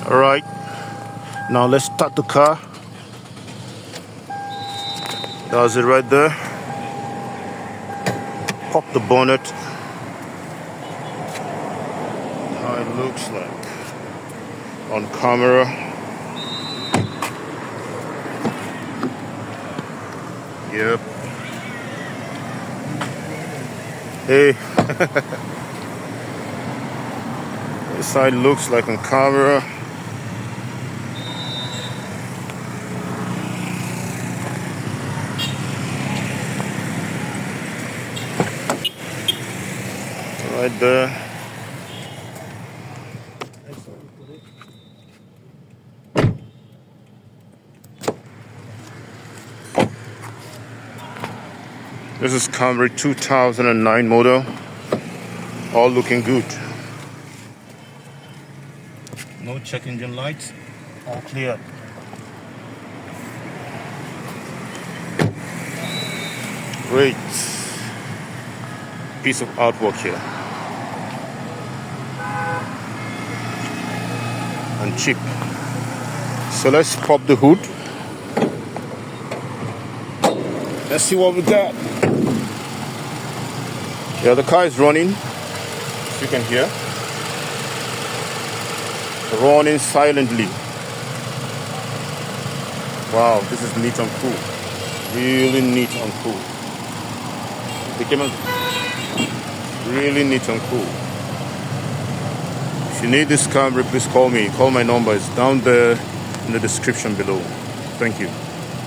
Alright, now let's start the car. That's it right there. Pop the bonnet. How it looks like on camera. Yep. Hey. This side looks like on camera. Right there. This is Camry 2009 model. All looking good. No check engine lights. All clear. Great piece of artwork here. And cheap. So let's pop the hood. Let's see what we got. Yeah, the car is running, as you can hear. Running silently. Wow, this is neat and cool. Really neat and cool. They came out really neat and cool. If you need this Camry, please call me. Call my number. It's down there in the description below. Thank you.